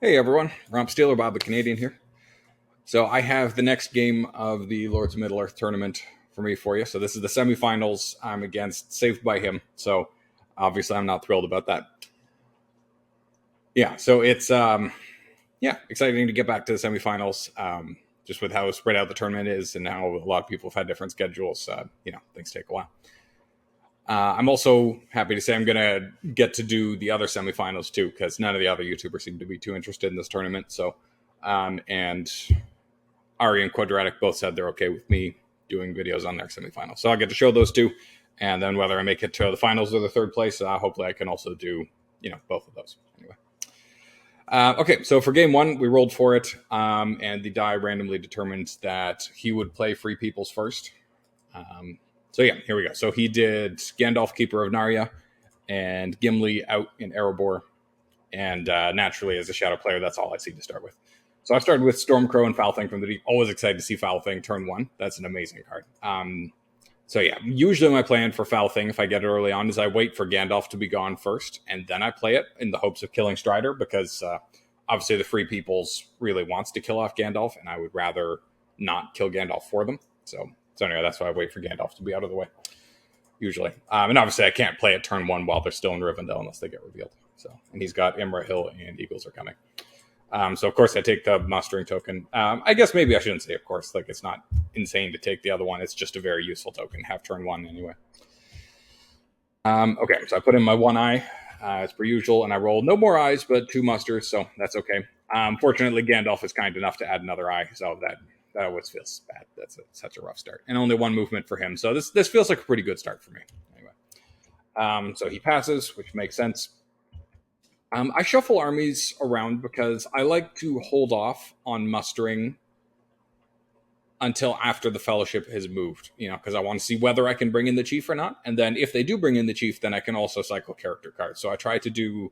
Hey everyone, RompSteel or Bob the Canadian here. So I have the next game of the Lords of Middle-earth tournament for me for you. So this is the semifinals. I'm against Saved by Him. So obviously I'm not thrilled about that. Yeah, so it's exciting to get back to the semifinals. Just with how spread out the tournament is and how a lot of people have had different schedules, things take a while. I'm also happy to say I'm going to get to do the other semifinals too, because none of the other YouTubers seem to be too interested in this tournament. So, and Ari and Quadratic both said they're okay with me doing videos on their semifinals. So I'll get to show those two. And then whether I make it to the finals or the third place, hopefully I can also do, both of those. Anyway. Okay, so for game one, we rolled for it, and the die randomly determined that he would play Free Peoples first. So yeah, here we go. So he did Gandalf, Keeper of Narya, and Gimli out in Erebor. And naturally, as a Shadow player, that's all I see to start with. So I started with Stormcrow and Foul Thing from the deep. Always excited to see Foul Thing turn one. That's an amazing card. So yeah, usually my plan for Foul Thing, if I get it early on, is I wait for Gandalf to be gone first, and then I play it in the hopes of killing Strider, because obviously the Free Peoples really wants to kill off Gandalf, and I would rather not kill Gandalf for them. So anyway, that's why I wait for Gandalf to be out of the way, usually. And obviously I can't play it turn one while they're still in Rivendell unless they get revealed. So, and he's got Imra Hill and Eagles are coming. So of course I take the mustering token. I guess maybe I shouldn't say of course, like it's not insane to take the other one. It's just a very useful token, have turn one anyway. Okay, so I put in my one eye as per usual, and I rolled no more eyes but two musters, so that's okay. Fortunately, Gandalf is kind enough to add another eye, so that always feels bad. That's such a rough start, and only one movement for him, so this feels like a pretty good start for me. Anyway, so he passes, which makes sense. I shuffle armies around because I like to hold off on mustering until after the Fellowship has moved, because I want to see whether I can bring in the Chief or not. And then if they do bring in the Chief, then I can also cycle character cards. So I try to do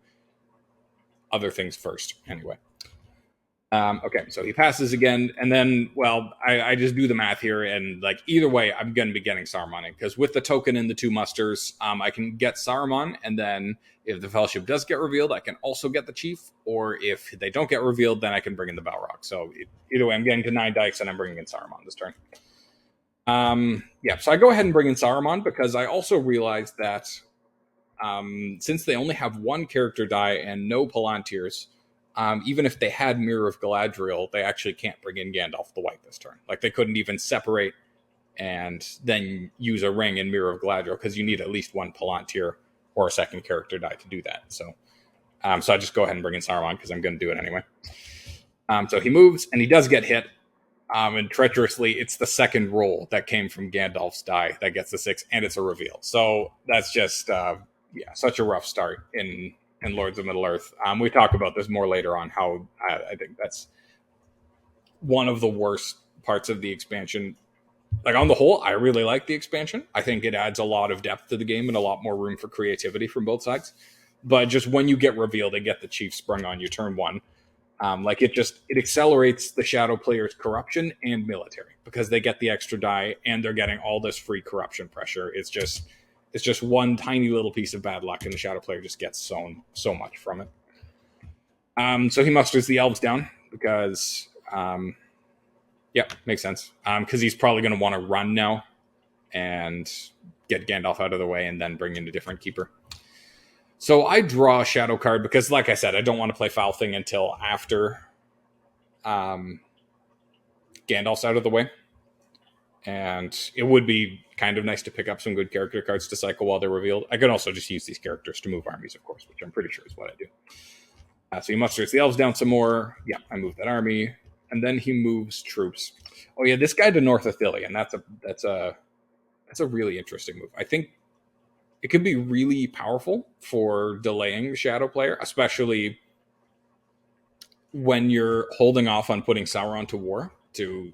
other things first anyway. Okay, so he passes again, and then, well, I just do the math here, and like either way, I'm going to be getting Saruman in, because with the token and the two musters, I can get Saruman, and then if the Fellowship does get revealed, I can also get the Chief, or if they don't get revealed, then I can bring in the Balrog. So either way, I'm getting to 9 dikes, and I'm bringing in Saruman this turn. So I go ahead and bring in Saruman, because I also realized that since they only have one character die and no Palantirs, even if they had Mirror of Galadriel, they actually can't bring in Gandalf the White this turn. Like, they couldn't even separate and then use a ring in Mirror of Galadriel, because you need at least one Palantir or a second character die to do that. So I just go ahead and bring in Saruman, because I'm going to do it anyway. So he moves, and he does get hit. And treacherously, it's the second roll that came from Gandalf's die that gets the 6, and it's a reveal. So that's just, such a rough start in Lords of Middle-earth. We talk about this more later on, how I think that's one of the worst parts of the expansion. Like, on the whole, I really like the expansion. I think it adds a lot of depth to the game and a lot more room for creativity from both sides. But just when you get revealed and get the Chief sprung on you turn one, it accelerates the Shadow player's corruption and military, because they get the extra die and they're getting all this free corruption pressure. It's just one tiny little piece of bad luck, and the Shadow player just gets so much from it. So he musters the elves down, because, makes sense. Because he's probably going to want to run now and get Gandalf out of the way and then bring in a different keeper. So I draw a Shadow card, because, like I said, I don't want to play Foul Thing until after Gandalf's out of the way. And it would be kind of nice to pick up some good character cards to cycle while they're revealed. I could also just use these characters to move armies, of course, which I'm pretty sure is what I do. So he musters the elves down some more. Yeah, I move that army. And then he moves troops. Oh yeah, this guy to North Ithilien. That's a really interesting move. I think it could be really powerful for delaying the Shadow player, especially when you're holding off on putting Sauron to war to,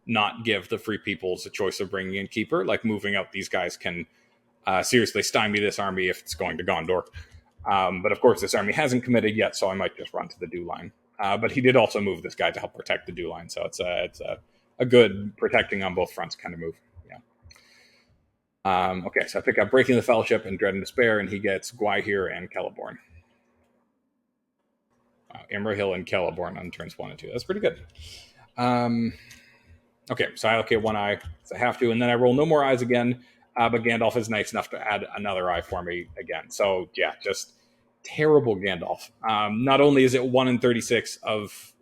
not give the Free Peoples a choice of bringing in Keeper. Like, moving out these guys can seriously stymie this army if it's going to Gondor. But of course, this army hasn't committed yet, so I might just run to the Dew Line. But he did also move this guy to help protect the Dew Line, so it's a good protecting on both fronts kind of move. Okay, so I pick up Breaking the Fellowship and Dread and Despair, and he gets Gwaihir and Celeborn. Imrahil and Celeborn on turns 1 and 2. That's pretty good. Okay, so I allocate 1 eye, so I have to, and then I roll no more eyes again, but Gandalf is nice enough to add another eye for me again. So, yeah, just terrible Gandalf. Not only is it 1 in 36 of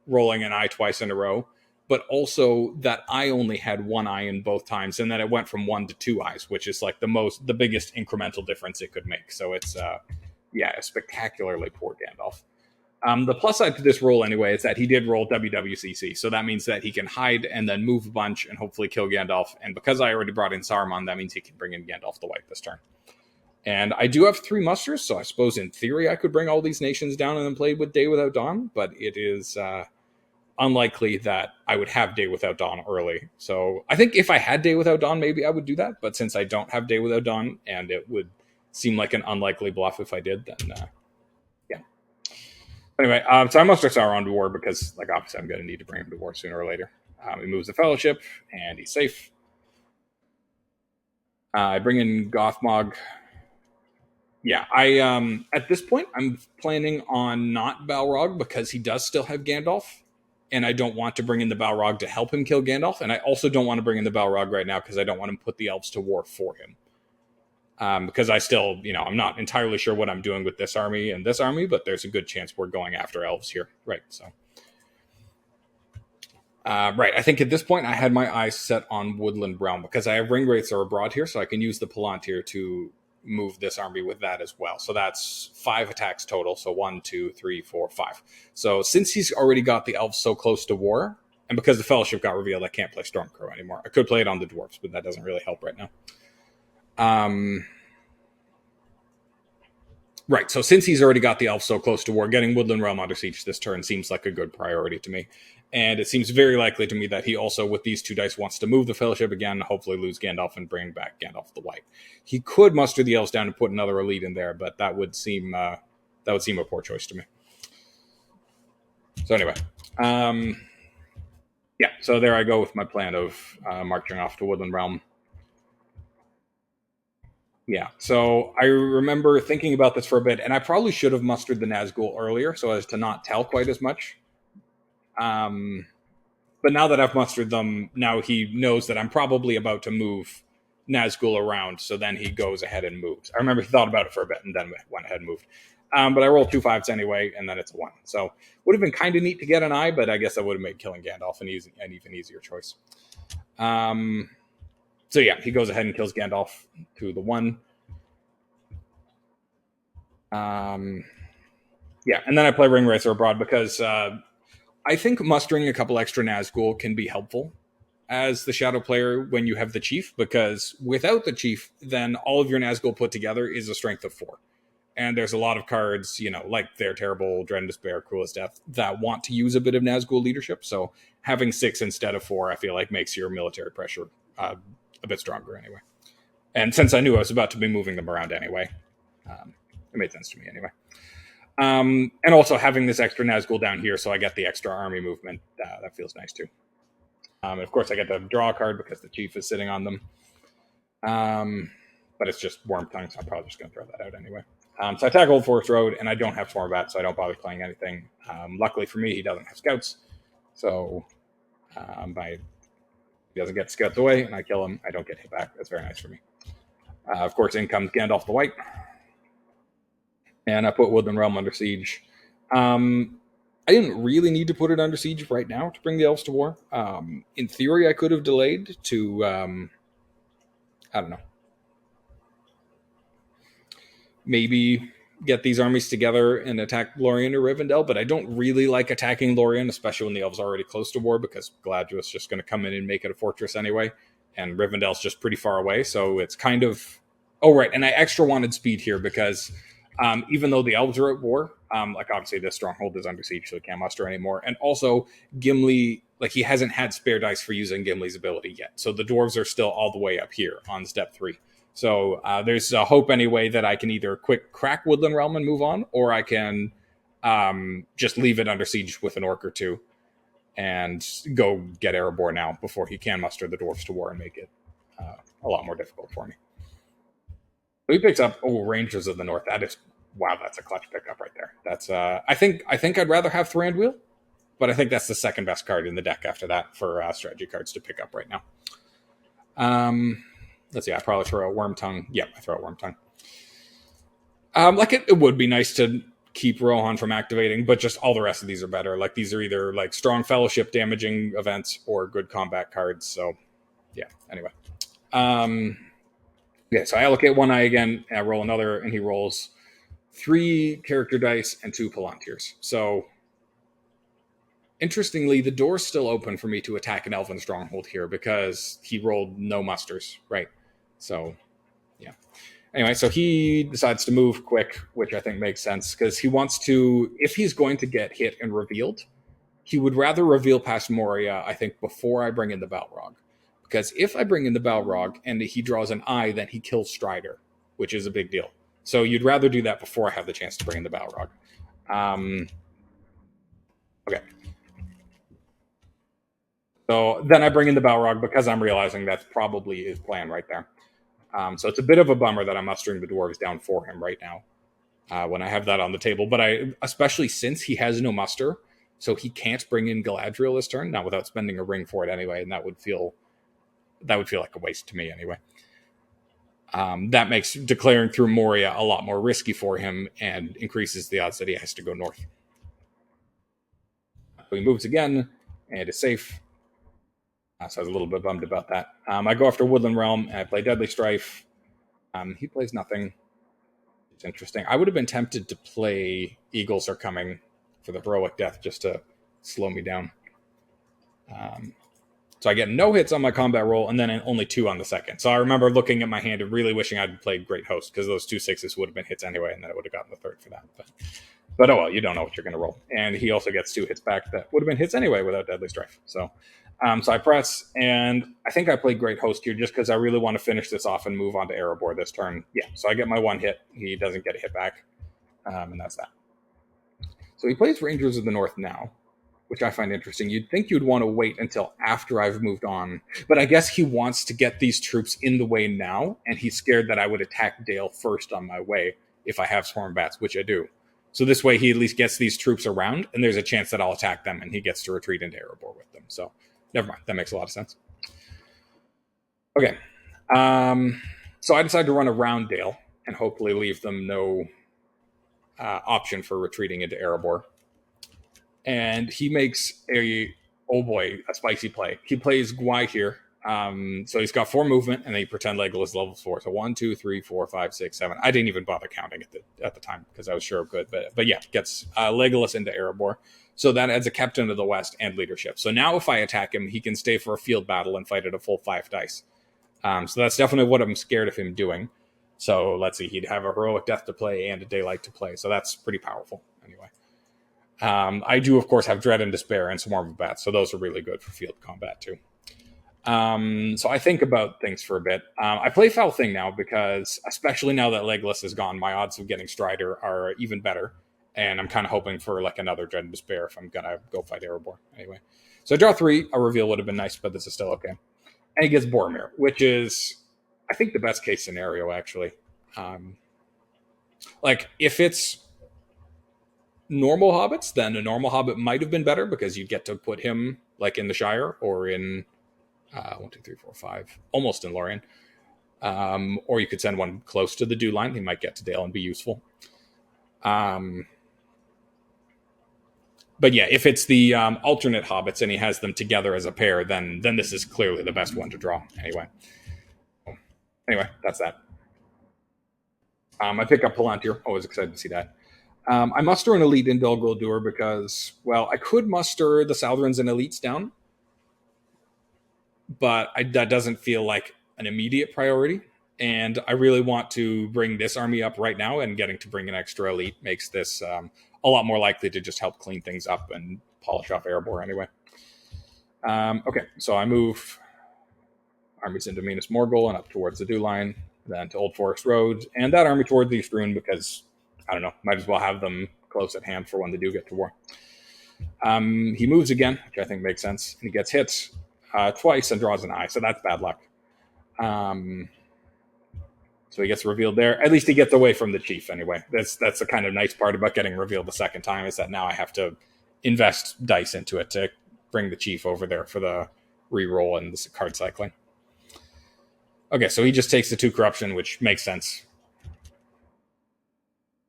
rolling an eye twice in a row, but also that I only had 1 eye in both times, and then it went from 1 to 2 eyes, which is like the biggest incremental difference it could make. So it's, a spectacularly poor Gandalf. The plus side to this roll, anyway, is that he did roll WWCC, so that means that he can hide and then move a bunch and hopefully kill Gandalf. And because I already brought in Saruman, that means he can bring in Gandalf the White this turn. And I do have 3 musters, so I suppose in theory I could bring all these nations down and then play with Day Without Dawn, but it is unlikely that I would have Day Without Dawn early. So I think if I had Day Without Dawn, maybe I would do that, but since I don't have Day Without Dawn, and it would seem like an unlikely bluff if I did, then yeah. Anyway, so I muster Sauron to war because, like, obviously I'm going to need to bring him to war sooner or later. He moves the Fellowship, and he's safe. I bring in Gothmog. Yeah, I at this point I'm planning on not Balrog because he does still have Gandalf, and I don't want to bring in the Balrog to help him kill Gandalf, and I also don't want to bring in the Balrog right now because I don't want to put the elves to war for him. Because I still, I'm not entirely sure what I'm doing with this army and this army, but there's a good chance we're going after elves here. Right, so. Right, I think at this point I had my eyes set on Woodland Realm because I have Ring Wraiths are abroad here, so I can use the Palantir to move this army with that as well. So that's 5 attacks total, so 1, 2, 3, 4, 5. So since he's already got the elves so close to war, and because the Fellowship got revealed, I can't play Stormcrow anymore. I could play it on the Dwarves, but that doesn't really help right now. Right, so since he's already got the elves so close to war, getting Woodland Realm under siege this turn seems like a good priority to me. And it seems very likely to me that he also, with these 2 dice, wants to move the Fellowship again, hopefully lose Gandalf and bring back Gandalf the White. He could muster the elves down and put another elite in there, but that would seem a poor choice to me. So anyway, yeah, so there I go with my plan of marching off to Woodland Realm. Yeah, so I remember thinking about this for a bit, and I probably should have mustered the Nazgul earlier so as to not tell quite as much. But now that I've mustered them, now he knows that I'm probably about to move Nazgul around, so then he goes ahead and moves. I remember he thought about it for a bit and then went ahead and moved. But I rolled 2 5s anyway, and then it's a 1. So would have been kind of neat to get an eye, but I guess that would have made killing Gandalf an even easier choice. So yeah, he goes ahead and kills Gandalf to the 1. Yeah, and then I play Ring Wraiths abroad because I think mustering a couple extra Nazgul can be helpful as the Shadow player when you have the Chief, because without the Chief, then all of your Nazgul put together is a strength of 4. And there's a lot of cards, like They're Terrible, Dread and Despair, Cruel as Death, that want to use a bit of Nazgul leadership. So having 6 instead of 4, I feel like makes your military pressure a bit stronger anyway. And since I knew I was about to be moving them around anyway, it made sense to me anyway. And also having this extra Nazgul down here, so I get the extra army movement. That feels nice too. And of course, I get to draw a card because the Chief is sitting on them. But it's just Worm Tongue, so I'm probably just going to throw that out anyway. So I attack Old Forest Road, and I don't have Stormbat, so I don't bother playing anything. Luckily for me, he doesn't have scouts, so he doesn't get scouts away, and I kill him. I don't get hit back. That's very nice for me. Of course, in comes Gandalf the White, and I put Woodland Realm under siege. I didn't really need to put it under siege right now to bring the elves to war. In theory, I could have delayed to, I don't know, maybe get these armies together and attack Lorien or Rivendell, but I don't really like attacking Lorien, especially when the elves are already close to war, because Galadriel's just going to come in and make it a fortress anyway, and Rivendell's just pretty far away, so it's kind of... Oh, right, and I extra wanted speed here because even though the elves are at war, like obviously this stronghold is under siege, so it can't muster anymore, and also Gimli, like he hasn't had spare dice for using Gimli's ability yet, so the dwarves are still all the way up here on step 3. So there's a hope anyway that I can either quick crack Woodland Realm and move on, or I can just leave it under siege with an orc or 2 and go get Erebor now before he can muster the dwarves to war and make it a lot more difficult for me. So he picks up Rangers of the North. That is Wow, that's a clutch pickup right there. That's I think I'd rather have Thranduil, but I think that's the second best card in the deck after that for strategy cards to pick up right now. Let's see, I probably throw a Worm Tongue. Yep, I throw a Worm Tongue. Like it would be nice to keep Rohan from activating, but just all the rest of these are better. Like these are either like strong fellowship damaging events or good combat cards. So yeah, anyway. Yeah, so I allocate one eye again, and I roll another, and he rolls 3 character dice and 2 Palantirs. So interestingly, the door's still open for me to attack an Elven Stronghold here because he rolled no musters, right? So yeah. Anyway, so he decides to move quick, which I think makes sense because he wants to, if he's going to get hit and revealed, he would rather reveal past Moria, I think, before I bring in the Balrog. Because if I bring in the Balrog and he draws an eye, then he kills Strider, which is a big deal. So you'd rather do that before I have the chance to bring in the Balrog. Okay. So then I bring in the Balrog because I'm realizing that's probably his plan right there. So it's a bit of a bummer that I'm mustering the dwarves down for him right now when I have that on the table. But especially since he has no muster, so he can't bring in Galadriel this turn, not without spending a ring for it anyway, and that would feel like a waste to me anyway. That makes declaring through Moria a lot more risky for him and increases the odds that he has to go north. So he moves again and is safe. So I was a little bit bummed about that. I go after Woodland Realm and I play Deadly Strife. He plays nothing. It's interesting. I would have been tempted to play Eagles Are Coming for the Heroic Death just to slow me down. So I get no hits on my combat roll and then only 2 on the second. So I remember looking at my hand and really wishing I'd played Great Host because those 2 6s would have been hits anyway, and then I would have gotten the third for that. But oh well, you don't know what you're going to roll. And he also gets 2 hits back that would have been hits anyway without Deadly Strife. So I press, and I think I played Great Host here just because I really want to finish this off and move on to Erebor this turn. Yeah, so I get my 1 hit. He doesn't get a hit back, and that's that. So he plays Rangers of the North now, which I find interesting. You'd think you'd want to wait until after I've moved on, but I guess he wants to get these troops in the way now, and he's scared that I would attack Dale first on my way if I have Swarm Bats, which I do. So this way he at least gets these troops around, and there's a chance that I'll attack them, and he gets to retreat into Erebor with them. So never mind. That makes a lot of sense. Okay. So I decided to run around Dale and hopefully leave them no option for retreating into Erebor. And he makes a spicy play. He plays Gwai here. So he's got 4 movement, and then he pretend Legolas level 4. So 1, 2, 3, 4, 5, 6, 7. I didn't even bother counting at the time because I was sure it could. But yeah, gets Legolas into Erebor. So that adds a Captain of the West and leadership. So now if I attack him, he can stay for a field battle and fight at a full 5 dice. So that's definitely what I'm scared of him doing. So let's see, he'd have a Heroic Death to play and a Daylight to play. So that's pretty powerful anyway. I do, of course, have Dread and Despair and Swarm of Bats, so those are really good for field combat, too. So I think about things for a bit. I play Foul Thing now because, especially now that Legolas is gone, my odds of getting Strider are even better, and I'm kind of hoping for like another Dread and Despair if I'm going to go fight Erebor. Anyway, so I draw 3. A reveal would have been nice, but this is still okay. And he gets Boromir, which is, I think, the best case scenario, actually. Like, if it's normal hobbits, then a normal hobbit might have been better because you'd get to put him like in the Shire or in 1, 2, 3, 4, 5, almost in Lorien. Or you could send one close to the Dew Line. He might get to Dale and be useful. But yeah, if it's the alternate hobbits and he has them together as a pair, then this is clearly the best one to draw. Anyway, that's that. I pick up Palantir. Always excited to see that. I muster an elite in Dol Guldur because, well, I could muster the Southrons and elites down, but that doesn't feel like an immediate priority. And I really want to bring this army up right now, and getting to bring an extra elite makes this a lot more likely to just help clean things up and polish off Erebor anyway. Okay, so I move armies into Minas Morgul and up towards the Dew Line, then to Old Forest Road, and that army towards the East Rune because, I don't know, might as well have them close at hand for when they do get to war. He moves again, which I think makes sense, and he gets hit twice and draws an eye, so that's bad luck. So So he gets revealed there. At least he gets away from the chief anyway. That's the kind of nice part about getting revealed the second time, is that now I have to invest dice into it to bring the chief over there for the reroll and the card cycling. Okay, so he just takes the 2 corruption, which makes sense.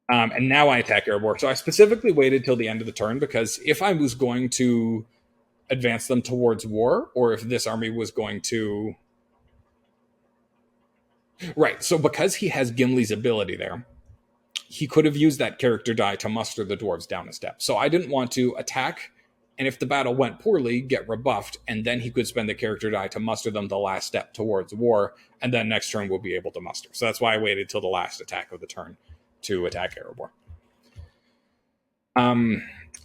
And now I attack Erebor. So I specifically waited till the end of the turn, because if I was going to advance them towards war, or if this army was going to... Right, so because he has Gimli's ability there, he could have used that character die to muster the dwarves down a step. So I didn't want to attack, and if the battle went poorly, get rebuffed, and then he could spend the character die to muster them the last step towards war, and then next turn we'll be able to muster. So that's why I waited till the last attack of the turn to attack Erebor.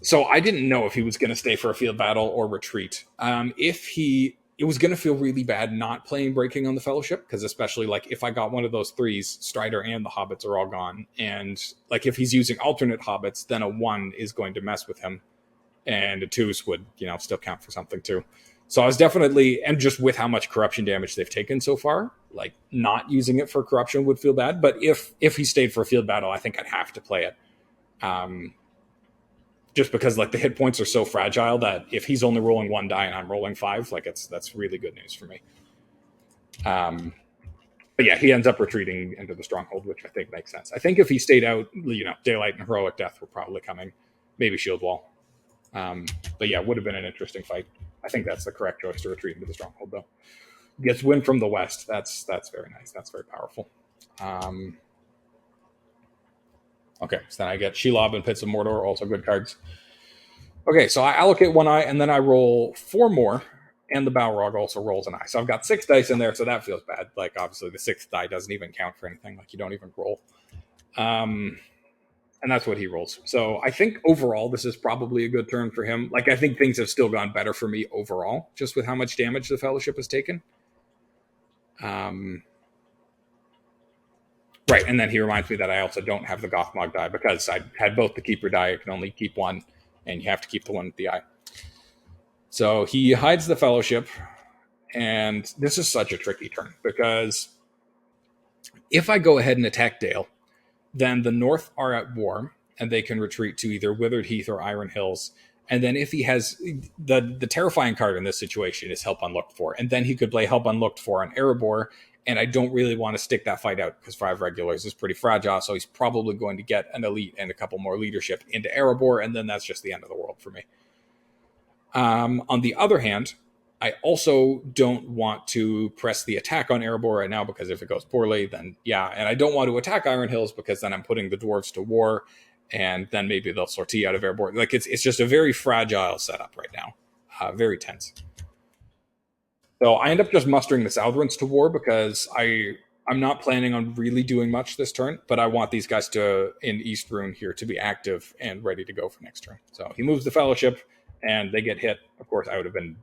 So I didn't know if he was going to stay for a field battle or retreat. It was going to feel really bad not playing Breaking on the Fellowship, because especially like if I got one of those 3s, Strider and the Hobbits are all gone. And like if he's using alternate Hobbits, then a 1 is going to mess with him. And a 2s would, still count for something too. So I was definitely, and just with how much corruption damage they've taken so far, like not using it for corruption would feel bad. But if he stayed for a field battle, I think I'd have to play it. Just because like the hit points are so fragile that if he's only rolling 1 die and I'm rolling 5, like that's really good news for me. But yeah, he ends up retreating into the stronghold, which I think makes sense. I think if he stayed out, Daylight and Heroic Death were probably coming, maybe Shield Wall. But yeah, it would have been an interesting fight. I think that's the correct choice to retreat into the stronghold, though. Gets win from the west. That's very nice. That's very powerful. Okay, so then I get Shelob and Pits of Mordor, also good cards. Okay, so I allocate 1 eye, and then I roll 4 more, and the Balrog also rolls an eye. So I've got 6 dice in there, so that feels bad. Like, obviously, the 6th die doesn't even count for anything. Like, you don't even roll. And that's what he rolls. So I think overall, this is probably a good turn for him. Like, I think things have still gone better for me overall, just with how much damage the Fellowship has taken. Right, and then he reminds me that I also don't have the Gothmog die, because I had both the Keeper die. I can only keep 1, and you have to keep the one with the eye. So he hides the Fellowship, and this is such a tricky turn, because if I go ahead and attack Dale, then the North are at war, and they can retreat to either Withered Heath or Iron Hills. And then if he has the terrifying card in this situation is Help Unlooked For, and then he could play Help Unlooked For on Erebor. And I don't really want to stick that fight out, because 5 regulars is pretty fragile. So he's probably going to get an elite and a couple more leadership into Erebor, and then that's just the end of the world for me. On the other hand, I also don't want to press the attack on Erebor right now, because if it goes poorly, then yeah. And I don't want to attack Iron Hills, because then I'm putting the dwarves to war, and then maybe they'll sortie out of Erebor. Like it's just a very fragile setup right now. Very tense. So I end up just mustering the Southrons to war, because I'm not planning on really doing much this turn, but I want these guys in East Rune here to be active and ready to go for next turn. So he moves the Fellowship, and they get hit. Of course, I would have been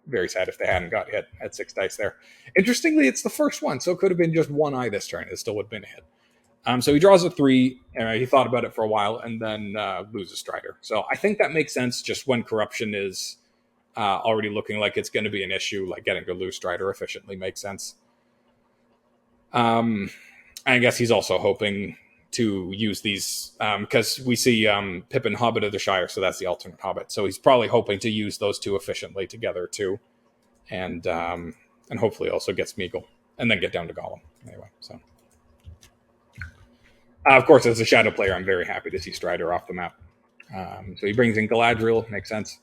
very sad if they hadn't got hit at 6 dice there. Interestingly, it's the first one, so it could have been just 1 eye this turn. It still would have been a hit. So he draws a 3, and he thought about it for a while, and then loses Strider. So I think that makes sense, just when corruption is already looking like it's going to be an issue. Like, getting to lose Strider efficiently makes sense. I guess he's also hoping to use these, because we see Pippin Hobbit of the Shire, so that's the alternate Hobbit. So he's probably hoping to use those 2 efficiently together too, and hopefully also get Smeagol, and then get down to Gollum. Anyway, so of course, as a Shadow player, I'm very happy to see Strider off the map. So he brings in Galadriel, makes sense.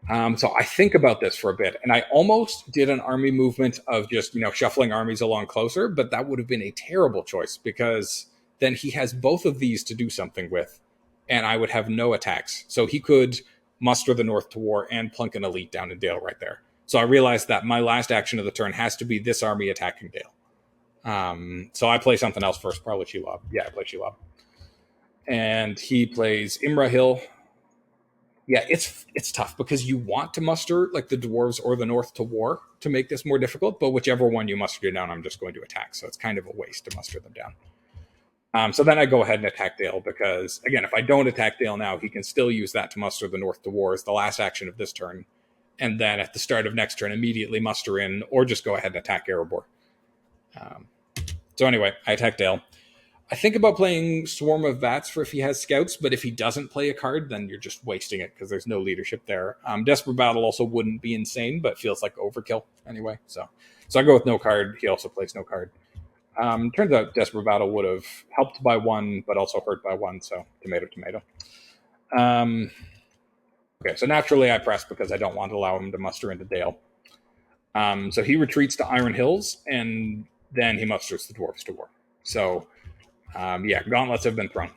So I think about this for a bit, and I almost did an army movement of just, shuffling armies along closer, but that would have been a terrible choice, because then he has both of these to do something with, and I would have no attacks. So he could muster the North to war and plunk an elite down in Dale right there. So I realized that my last action of the turn has to be this army attacking Dale. So I play something else first, probably Shelob. Yeah, I play Shelob. And he plays Imrahil. Yeah, it's tough, because you want to muster like the dwarves or the North to war to make this more difficult, but whichever one you muster down, I'm just going to attack. So it's kind of a waste to muster them down. So then I go ahead and attack Dale, because again, if I don't attack Dale now, he can still use that to muster the North to war as the last action of this turn, and then at the start of next turn, immediately muster in, or just go ahead and attack Erebor So anyway, I attack Dale. I think about playing Swarm of Bats for if he has scouts, but if he doesn't play a card, then you're just wasting it because there's no leadership there. Desperate Battle also wouldn't be insane, but feels like overkill anyway. So I go with no card. He also plays no card. Turns out Desperate Battle would have helped by one, but also hurt by one. So tomato, tomato. Okay, so naturally I press because I don't want to allow him to muster into Dale. So he retreats to Iron Hills, and then he musters the dwarves to war. So, yeah, gauntlets have been thrown.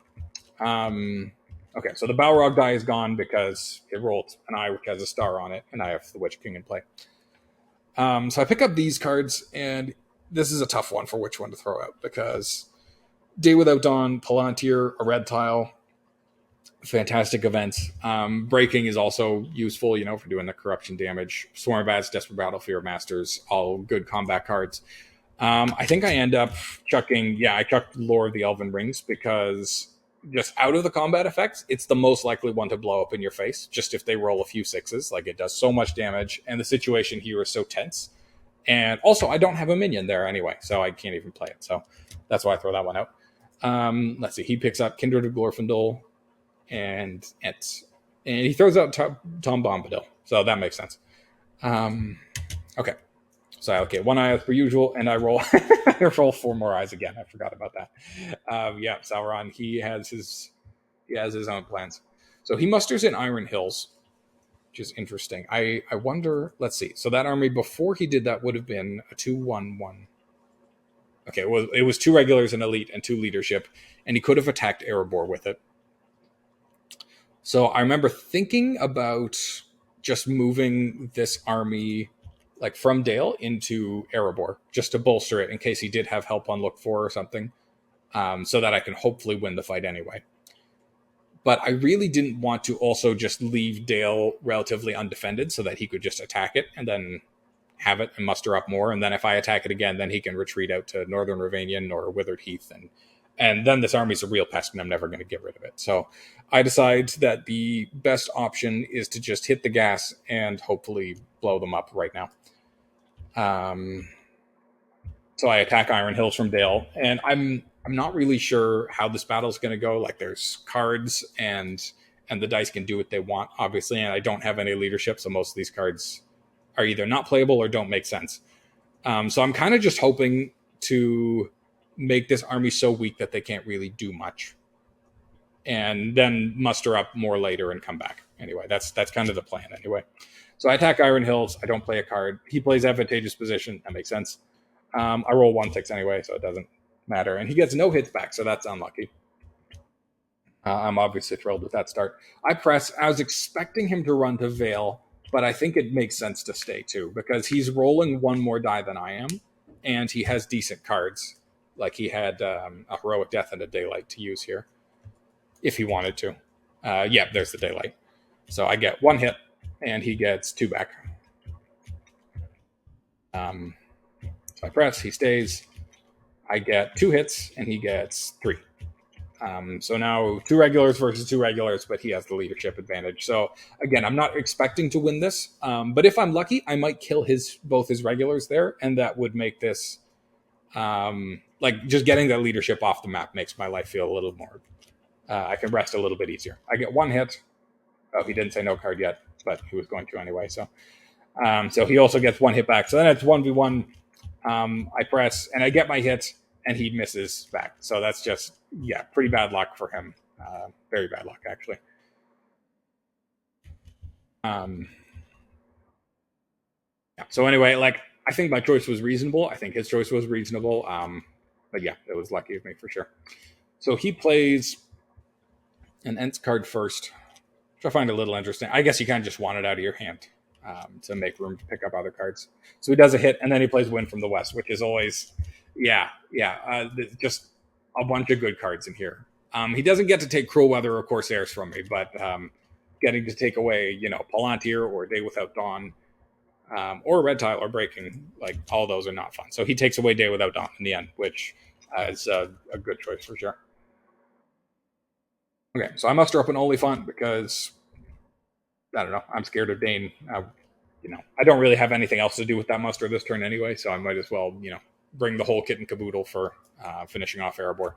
Okay, so the Balrog die is gone because it rolled an eye which has a star on it, and I have the Witch King in play. So I pick up these cards, and this is a tough one for which one to throw out, because Day Without Dawn, Palantir, a red tile, fantastic events. Breaking is also useful, for doing the corruption damage. Swarm of Bats, Desperate Battle, Fear of Masters, all good combat cards. I think I end up chucking, I chucked Lore of the Elven Rings because just out of the combat effects, it's the most likely one to blow up in your face, just if they roll a few sixes. Like, it does so much damage, and the situation here is so tense. And also, I don't have a minion there anyway, so I can't even play it. So that's why I throw that one out. Let's see, he picks up Kindred of Glorfindel, and he throws out Tom Bombadil, so that makes sense. Okay, so I allocate one eye as per usual, and I roll I roll 4 more eyes again. I forgot about that. Sauron, he has his own plans. So he musters in Iron Hills, which is interesting. I wonder. Let's see. So that army before he did that would have been a 2-1-1. Okay, it was 2 regulars, an elite, and 2 leadership, and he could have attacked Erebor with it. So I remember thinking about just moving this army like from Dale into Erebor just to bolster it in case he did have help on look for or something, so that I can hopefully win the fight anyway. But I really didn't want to also just leave Dale relatively undefended so that he could just attack it and then have it and muster up more. And then if I attack it again, then he can retreat out to Northern Ravanian or Withered Heath, and then this army's a real pest, and I'm never going to get rid of it. So I decide that the best option is to just hit the gas and hopefully blow them up right now. So I attack Iron Hills from Dale, and I'm not really sure how this battle's going to go. Like, there's cards, and the dice can do what they want, obviously, and I don't have any leadership, so most of these cards are either not playable or don't make sense. So I'm kind of just hoping to make this army so weak that they can't really do much, and then muster up more later and come back. Anyway, that's kind of the plan anyway. So I attack Iron Hills. I don't play a card. He plays Advantageous Position. That makes sense. I roll 1-6 anyway, so it doesn't matter. And he gets no hits back, so that's unlucky. I'm obviously thrilled with that start. I press. I was expecting him to run to Vale, but I think it makes sense to stay too, because he's rolling 1 more die than I am, and he has decent cards. Like, he had a Heroic Death and a Daylight to use here, if he wanted to. There's the Daylight. So I get 1 hit, and he gets 2 back. So I press, he stays. I get 2 hits, and he gets 3. So now 2 regulars versus 2 regulars, but he has the leadership advantage. So again, I'm not expecting to win this, but if I'm lucky, I might kill both his regulars there, and that would make this... just getting that leadership off the map makes my life feel a little more... I can rest a little bit easier. I get 1 hit. Oh, he didn't say no card yet, but he was going to anyway. So he also gets 1 hit back. So then it's 1v1. I press, and I get my hit, and he misses back. So that's just, pretty bad luck for him. Very bad luck, actually. So anyway, I think my choice was reasonable. I think his choice was reasonable. But it was lucky of me for sure. So he plays an Ents card first, which I find a little interesting. I guess you kind of just want it out of your hand to make room to pick up other cards. So he does a hit, and then he plays Wind from the West, which is always, just a bunch of good cards in here. He doesn't get to take Cruel Weather or Corsairs from me, but getting to take away, Palantir or Day Without Dawn, or Red Tile or Breaking, all those are not fun. So he takes away Day Without Dawn in the end, which is a good choice for sure. Okay, so I muster up an Oliphant because, I don't know, I'm scared of Dane. I don't really have anything else to do with that muster this turn anyway, so I might as well, bring the whole kit and caboodle for finishing off Erebor.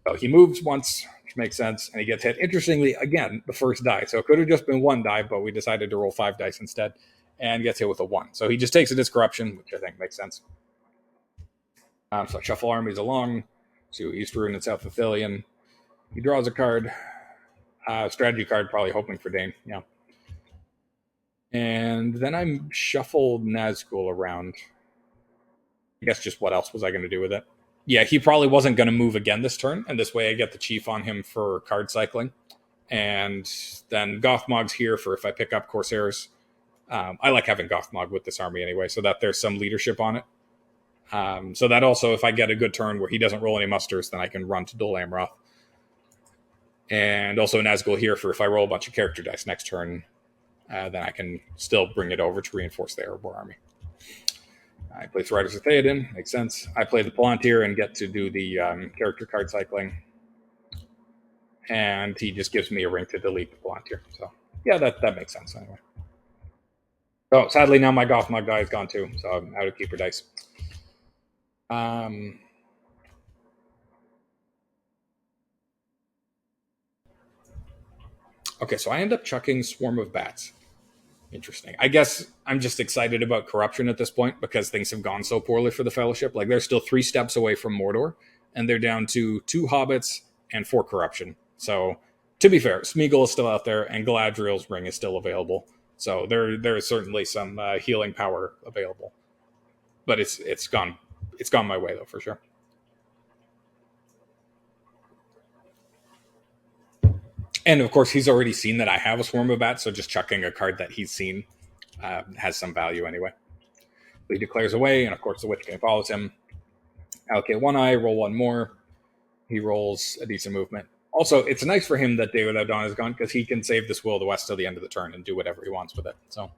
So he moves once, which makes sense, and he gets hit. Interestingly, again, the first die. So it could have just been one die, but we decided to roll 5 dice instead, and gets hit with a 1. So he just takes it as corruption, which I think makes sense. So I shuffle armies along to East Rune and South Athelion. He draws a card. Strategy card, probably hoping for Dane. Yeah. And then I shuffled Nazgul around. I guess just what else was I going to do with it? Yeah, he probably wasn't going to move again this turn, and this way I get the Chief on him for card cycling. And then Gothmog's here for if I pick up Corsairs. I like having Gothmog with this army anyway, so that there's some leadership on it. So that also, if I get a good turn where he doesn't roll any musters, then I can run to Dol Amroth. And also Nazgul here for if I roll a bunch of character dice next turn, then I can still bring it over to reinforce the Erebor army. I play Riders of Theoden, makes sense. I play the Palantir and get to do the character card cycling. And he just gives me a ring to delete the Palantir. So, yeah, that makes sense anyway. Oh, sadly, now my Gothmog die is gone too, so I'm out of keeper dice. Okay, so I end up chucking Swarm of Bats. Interesting. I guess I'm just excited about corruption at this point because things have gone so poorly for the Fellowship. Like, they're still 3 steps away from Mordor, and they're down to 2 hobbits and 4 corruption. So, to be fair, Smeagol is still out there, and Galadriel's ring is still available. So there is certainly some healing power available. But it's gone my way, though, for sure. And, of course, he's already seen that I have a Swarm of Bats, so just chucking a card that he's seen has some value anyway. He declares away, and, of course, the Witch King follows him. Allocate 1 eye, roll 1 more. He rolls a decent movement. Also, it's nice for him that Day Without Dawn is gone because he can save this Will of the West till the end of the turn and do whatever he wants with it. So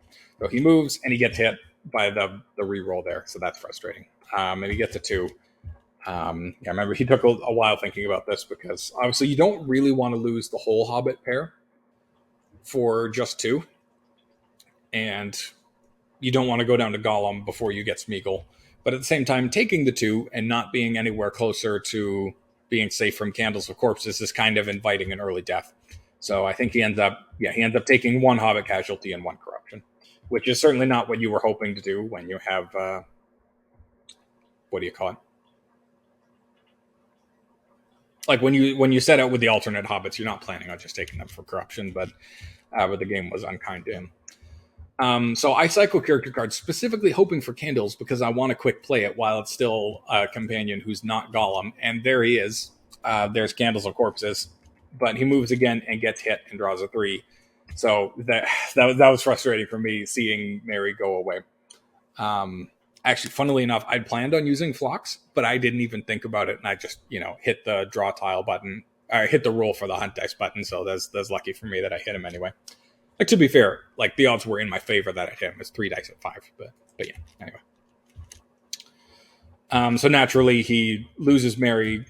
he moves, and he gets hit by the reroll there, so that's frustrating. And he gets a 2. I remember he took a while thinking about this because obviously you don't really want to lose the whole Hobbit pair for just 2. And you don't want to go down to Gollum before you get Smeagol. But at the same time, taking the 2 and not being anywhere closer to being safe from Candles of Corpses is kind of inviting an early death. So I think he ends up taking 1 Hobbit casualty and 1 corruption, which is certainly not what you were hoping to do when you have, what do you call it? Like when you set out with the alternate hobbits, you're not planning on just taking them for corruption, but the game was unkind to him. So I cycle character cards specifically hoping for Candles because I want to quick play it while it's still a companion who's not Gollum. And there he is. There's Candles of Corpses, but he moves again and gets hit and draws a 3. So that was frustrating for me seeing Mary go away. Actually, funnily enough, I'd planned on using Phlox, but I didn't even think about it, and I just, hit the draw tile button, or hit the roll for the hunt dice button, so that's lucky for me that I hit him anyway. Like, to be fair, like, the odds were in my favor that I hit him. It's 3 dice at 5, but yeah, anyway. So naturally, he loses Mary,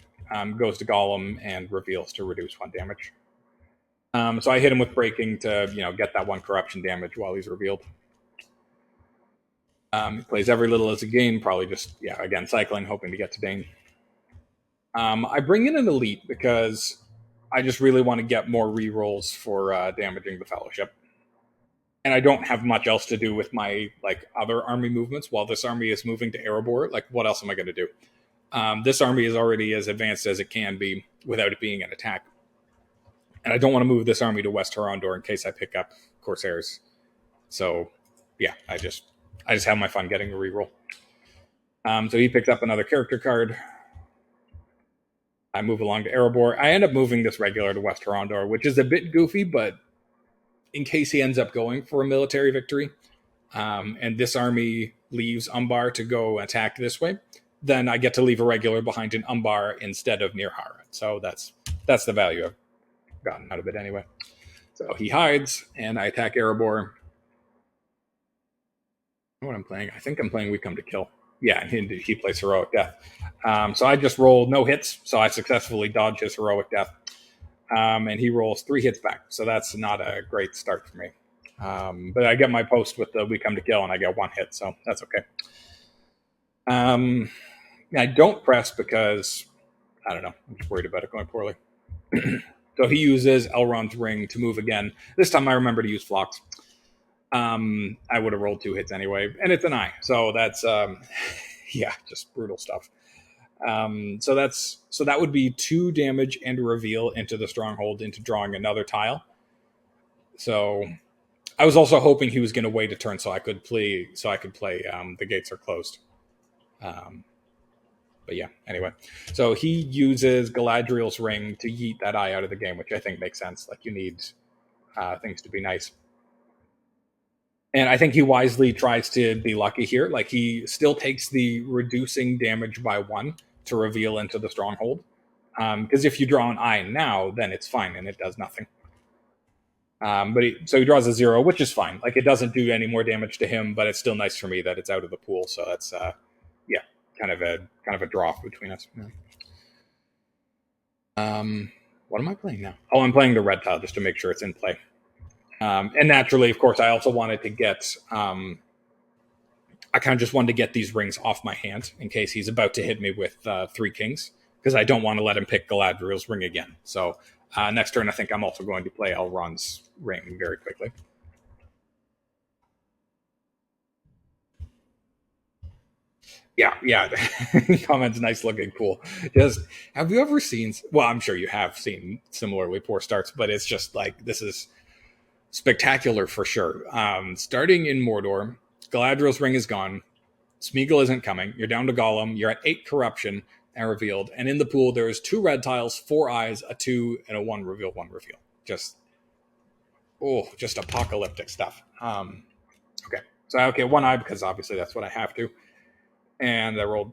goes to Gollum, and reveals to reduce 1 damage. So I hit him with breaking to, get that 1 corruption damage while he's revealed. He plays every little as a gain, probably just, again, cycling, hoping to get to Dane. I bring in an elite because I just really want to get more rerolls for damaging the Fellowship. And I don't have much else to do with my other army movements. While this army is moving to Erebor, what else am I going to do? This army is already as advanced as it can be without it being an attack. And I don't want to move this army to West Horondor in case I pick up Corsairs. So, I just have my fun getting a reroll. So he picks up another character card. I move along to Erebor. I end up moving this regular to West Horondor, which is a bit goofy, but in case he ends up going for a military victory, and this army leaves Umbar to go attack this way, then I get to leave a regular behind in Umbar instead of near Harad. So that's the value I've gotten out of it anyway. So he hides, and I attack Erebor. What I'm playing? I think I'm playing We Come to Kill. Yeah, and he plays Heroic Death. So I just rolled no hits, so I successfully dodged his Heroic Death. And he rolls 3 hits back, so that's not a great start for me. But I get my post with the We Come to Kill, and I get 1 hit, so that's okay. Um, I don't press because I don't know. I'm just worried about it going poorly. So he uses Elrond's ring to move again. This time I remember to use Phlox. I would have rolled 2 hits anyway, and it's an eye. So that's yeah, just brutal stuff. So that would be 2 damage and a reveal into the stronghold into drawing another tile. So I was also hoping he was going to wait a turn so I could play. The gates are closed. Um, but yeah, anyway. So he uses Galadriel's ring to yeet that eye out of the game, which I think makes sense. Like you need things to be nice. And I think he wisely tries to be lucky here. Like he still takes the reducing damage by 1 to reveal into the stronghold. Because if you draw an eye now, then it's fine and it does nothing. So he draws a 0, which is fine. Like it doesn't do any more damage to him, but it's still nice for me that it's out of the pool. So that's yeah, kind of a draw between us. Yeah. What am I playing now? Oh, I'm playing the red tile just to make sure it's in play. And naturally, of course, I also wanted to get. I kind of just wanted to get these rings off my hand in case he's about to hit me with 3 kings, because I don't want to let him pick Galadriel's ring again. So next turn, I think I'm also going to play Elrond's ring very quickly. Yeah. Comments nice looking, cool. Just have you ever seen? Well, I'm sure you have seen similarly poor starts, but it's just like this is spectacular for sure. Starting in Mordor, Galadriel's ring is gone. Smeagol isn't coming. You're down to Gollum. You're at 8 corruption and revealed. And in the pool, there's 2 red tiles, 4 eyes, a 2, and a 1 reveal, 1 reveal. Just apocalyptic stuff. Okay, 1 eye because obviously that's what I have to. And I rolled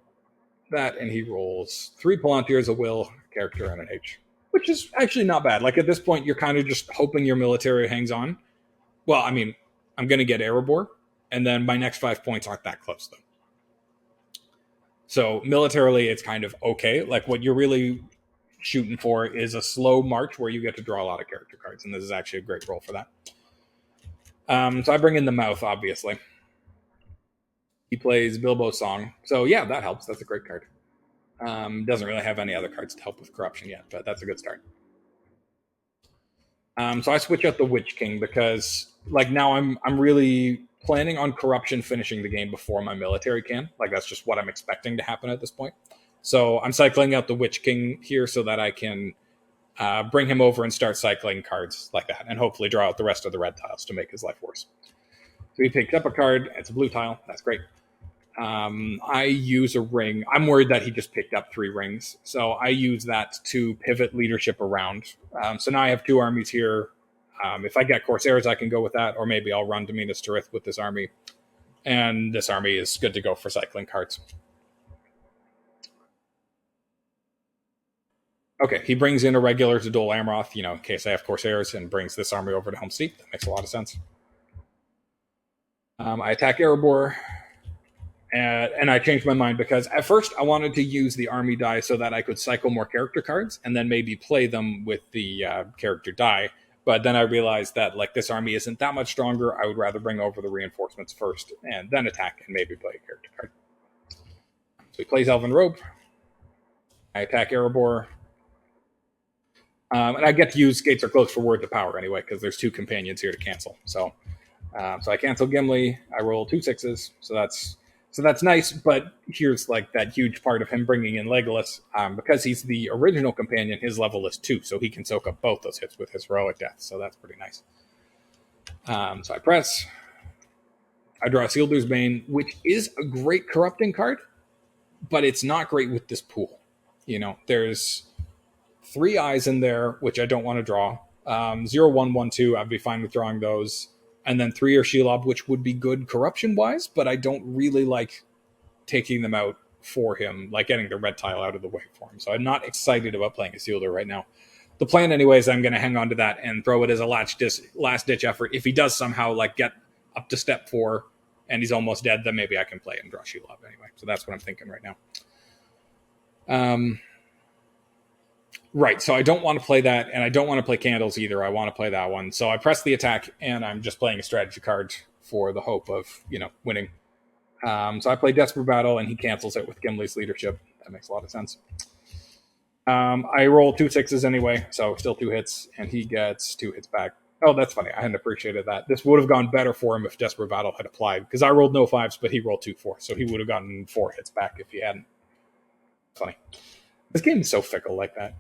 that, and he rolls 3 Palantirs, a will, character, and an H, which is actually not bad. Like at this point, you're kind of just hoping your military hangs on. Well, I mean, I'm going to get Erebor, and then my next 5 points aren't that close, though. So militarily, it's kind of okay. Like what you're really shooting for is a slow march where you get to draw a lot of character cards, and this is actually a great roll for that. So I bring in the mouth, obviously. He plays Bilbo's song. So yeah, that helps. That's a great card. Doesn't really have any other cards to help with corruption yet, but that's a good start. So I switch out the Witch King because like now I'm really planning on corruption finishing the game before my military can. Like that's just what I'm expecting to happen at this point. So I'm cycling out the Witch King here so that I can bring him over and start cycling cards like that, and hopefully draw out the rest of the red tiles to make his life worse. So he picked up a card. It's a blue tile. That's great. I use a ring. I'm worried that he just picked up 3 rings. So I use that to pivot leadership around. So now I have 2 armies here. If I get Corsairs, I can go with that, or maybe I'll run to Minas Tirith with this army. And this army is good to go for cycling cards. Okay, he brings in a regular to Dol Amroth, in case I have Corsairs, and brings this army over to Helm's Deep. That makes a lot of sense. I attack Erebor. And I changed my mind because at first I wanted to use the army die so that I could cycle more character cards and then maybe play them with the character die. But then I realized that like this army isn't that much stronger. I would rather bring over the reinforcements first and then attack and maybe play a character card. So he plays Elven Robe. I attack Erebor. And I get to use Gates Are Closed for Word to Power anyway because there's 2 companions here to cancel. So I cancel Gimli. I roll 2 6s. So that's nice, but here's like that huge part of him bringing in Legolas. Because he's the original companion, his level is 2, so he can soak up both those hits with his heroic death. So that's pretty nice. So I press. I draw Isildur's Bane, which is a great corrupting card, but it's not great with this pool. There's 3 eyes in there, which I don't want to draw. 0, 1, 1, 2, I'd be fine with drawing those. And then 3 are Shelob, which would be good corruption-wise, but I don't really like taking them out for him, like getting the red tile out of the way for him. So I'm not excited about playing Isildur right now. The plan, anyways, I'm going to hang on to that and throw it as a last-ditch effort. If he does somehow like get up to step 4 and he's almost dead, then maybe I can play and draw Shelob anyway. So that's what I'm thinking right now. Right, so I don't want to play that, and I don't want to play Candles either. I want to play that one. So I press the attack, and I'm just playing a strategy card for the hope of, winning. So I play Desperate Battle, and he cancels it with Gimli's leadership. That makes a lot of sense. I roll 2 6s anyway, so still 2 hits, and he gets 2 hits back. Oh, that's funny. I hadn't appreciated that. This would have gone better for him if Desperate Battle had applied, because I rolled no 5s, but he rolled 2 4s, so he would have gotten 4 hits back if he hadn't. Funny. This game is so fickle like that.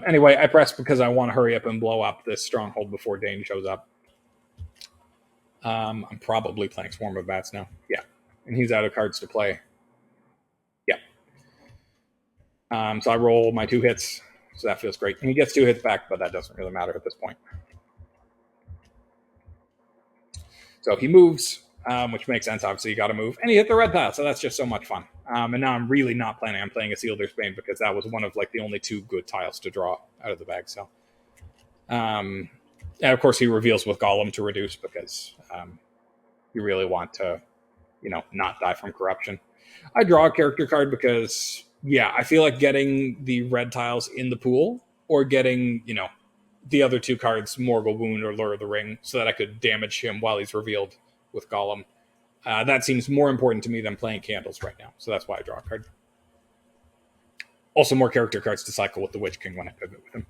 Anyway, I press because I want to hurry up and blow up this stronghold before Dane shows up. I'm probably playing Swarm of Bats now. Yeah. And he's out of cards to play. Yeah. So I roll my 2 hits, so that feels great. And he gets 2 hits back, but that doesn't really matter at this point. So he moves, which makes sense. Obviously, you got to move. And he hit the red tile, so that's just so much fun. And now I'm really not planning on playing a Sealder's Bane because that was one of like the only 2 good tiles to draw out of the bag. So, and of course, he reveals with Gollum to reduce because you really want to, not die from corruption. I draw a character card because, I feel like getting the red tiles in the pool or getting, the other 2 cards, Morgul Wound or Lure of the Ring, so that I could damage him while he's revealed with Gollum. That seems more important to me than playing Candles right now, so that's why I draw a card. Also, more character cards to cycle with the Witch King when I pivot with him.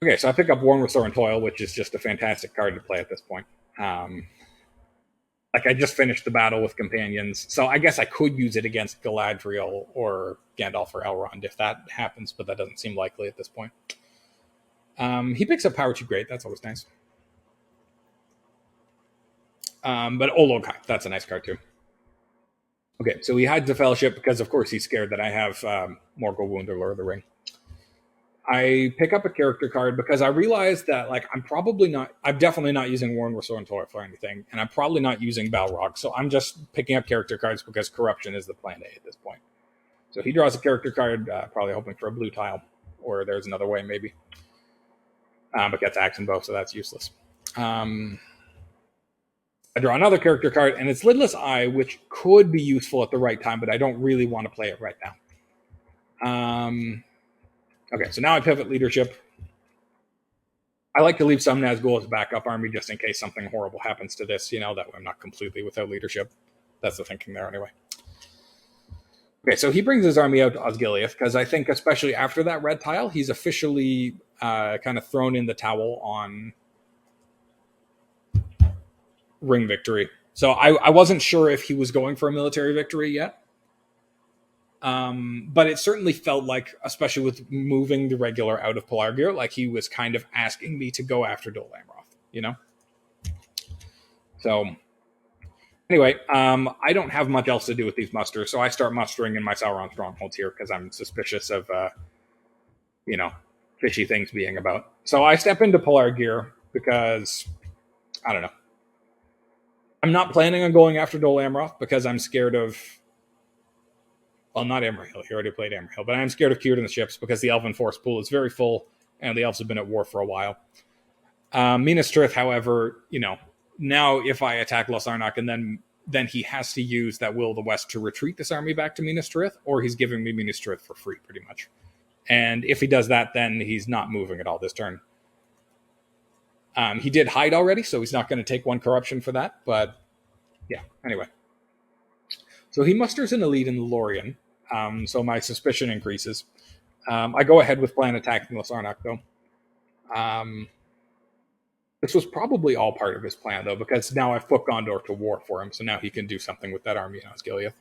Okay, so I pick up Worn with Sore and Toil, which is just a fantastic card to play at this point. I just finished the battle with companions, so I guess I could use it against Galadriel or Gandalf or Elrond if that happens, but that doesn't seem likely at this point. He picks up Power 2 Great, that's always nice. But Olokai, that's a nice card too. Okay, so he hides the Fellowship because, of course, he's scared that I have Morgul Wound or Lure of the Ring. I pick up a character card because I realize that, I'm definitely not using Worn with Sore and Toil for anything, and I'm probably not using Balrog, so I'm just picking up character cards because Corruption is the plan A at this point. So he draws a character card, probably hoping for a blue tile, or there's another way maybe. But gets Axe and Bow, so that's useless. I draw another character card, and it's Lidless Eye, which could be useful at the right time, but I don't really want to play it right now. Okay, so now I pivot leadership. I like to leave some Nazgul as a backup army just in case something horrible happens to this, that way I'm not completely without leadership. That's the thinking there anyway. Okay, so he brings his army out to Osgiliath because I think especially after that red tile, he's officially kind of thrown in the towel on ring victory. So I wasn't sure if he was going for a military victory yet. But it certainly felt like, especially with moving the regular out of Pelargir, like he was kind of asking me to go after Dol Amroth, So, anyway, I don't have much else to do with these musters, so I start mustering in my Sauron strongholds here because I'm suspicious of, fishy things being about. So I step into Pelargir because, I don't know. I'm not planning on going after Dol Amroth because I'm scared of... Well, not Emerhill. He already played Emerhill. But I'm scared of Kieran the ships because the Elven Force pool is very full, and the Elves have been at war for a while. Minas Tirith, however, now if I attack Lossarnach, and then he has to use that Will of the West to retreat this army back to Minas Tirith, or he's giving me Minas Tirith for free, pretty much. And if he does that, then he's not moving at all this turn. He did hide already, so he's not going to take 1 corruption for that. But, yeah, anyway. So he musters an elite in the Lorien. So my suspicion increases. I go ahead with plan attacking Lossarnach, though. This was probably all part of his plan, though, because now I've put Gondor to war for him, so now he can do something with that army in Osgiliath.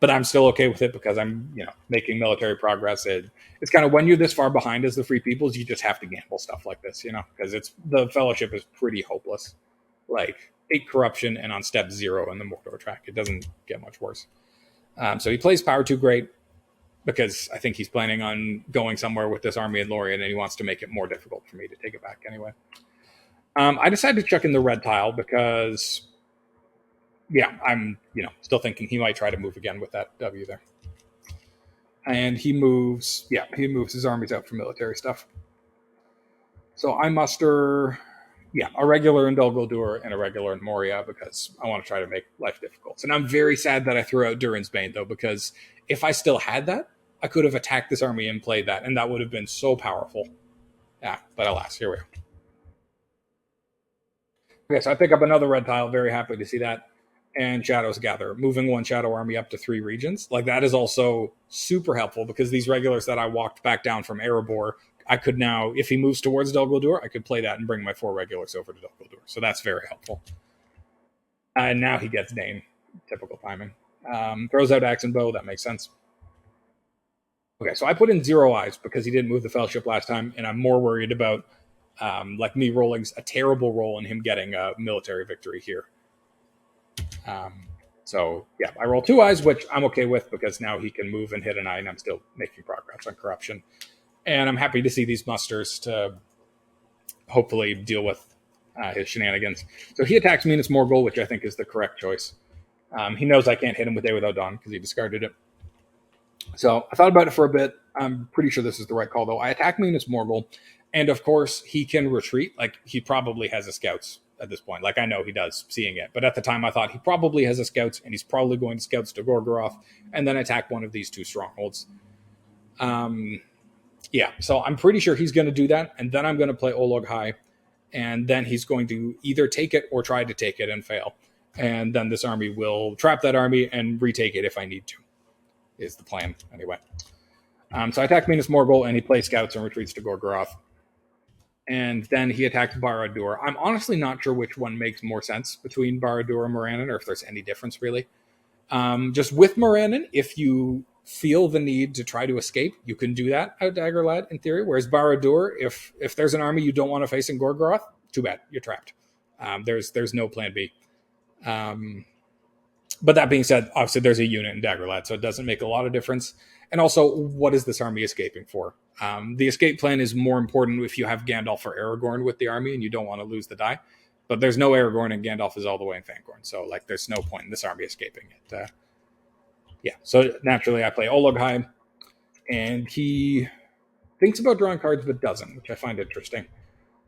But I'm still okay with it because I'm, making military progress. It's kind of when you're this far behind as the Free Peoples, you just have to gamble stuff like this, because the Fellowship is pretty hopeless. 8 corruption and on step 0 in the Mordor track. It doesn't get much worse. So he plays Power 2 Great because I think he's planning on going somewhere with this army in Lorien, and he wants to make it more difficult for me to take it back anyway. I decided to chuck in the red tile because, I'm still thinking he might try to move again with that W there. And he moves his armies out for military stuff. So I muster... a regular in Dol Guldur and a regular in Moria because I want to try to make life difficult. And I'm very sad that I threw out Durin's Bane, though, because if I still had that, I could have attacked this army and played that, and that would have been so powerful. Yeah, but alas, here we are. Okay, so I pick up another red tile. Very happy to see that. And Shadows Gather, moving one Shadow Army up to 3 regions. Like, that is also super helpful because these regulars that I walked back down from Erebor, I could now, if he moves towards Dol Guldur, I could play that and bring my 4 regulars over to Dol Guldur. So that's very helpful. And now he gets Dane. Typical timing. Throws out Axe and Bow. That makes sense. Okay, so I put in 0 eyes because he didn't move the Fellowship last time, and I'm more worried about like me rolling a terrible roll and him getting a military victory here. So yeah, I roll 2 eyes, which I'm okay with because now he can move and hit an eye, and I'm still making progress on corruption. And I'm happy to see these musters to hopefully deal with his shenanigans. So he attacks Minas Morgul, which I think is the correct choice. He knows I can't hit him with Day Without Dawn because he discarded it. So I thought about it for a bit. I'm pretty sure this is the right call, though. I attack Minas Morgul, and of course he can retreat. Like, he probably has a scouts at this point. Like, I know he does, seeing it. But at the time I thought he probably has a scouts, and he's probably going to scouts to Gorgoroth, and then attack one of these 2 strongholds. Yeah, so I'm pretty sure he's going to do that, and then I'm going to play Olog High, and then he's going to either take it or try to take it and fail. And then this army will trap that army and retake it if I need to, is the plan, anyway. So I attack Minas Morgul, and he plays scouts and retreats to Gorgoroth. And then he attacks Barad-dûr. I'm honestly not sure which one makes more sense between Barad-dûr and Morannon, or if there's any difference, really. Just with Morannon, if you feel the need to try to escape, you can do that out Dagger Lad, in theory. Whereas Barad-dûr, if there's an army you don't want to face in Gorgoroth, too bad, you're trapped. There's no plan B. But that being said, obviously there's a unit in Dagger Lad, so it doesn't make a lot of difference. And also, what is this army escaping for? The escape plan is more important if you have Gandalf or Aragorn with the army and you don't want to lose the die. But there's no Aragorn, and Gandalf is all the way in Fangorn, so like there's no point in this army escaping it. Yeah, so naturally I play Olog High, and he thinks about drawing cards but doesn't, which I find interesting.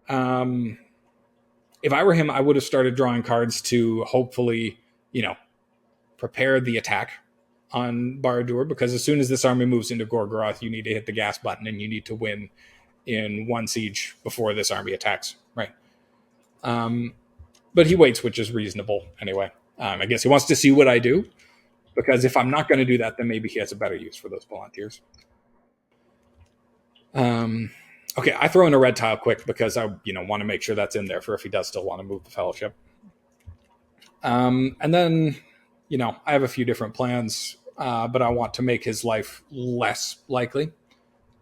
If I were him, I would have started drawing cards to hopefully, prepare the attack on Barad-dûr, because as soon as this army moves into Gorgoroth, you need to hit the gas button and you need to win in 1 siege before this army attacks, right? But he waits, which is reasonable anyway. I guess he wants to see what I do, because if I'm not going to do that, then maybe he has a better use for those volunteers. Okay, I throw in a red tile quick because I want to make sure that's in there for if he does still want to move the Fellowship. And then, I have a few different plans, but I want to make his life less likely.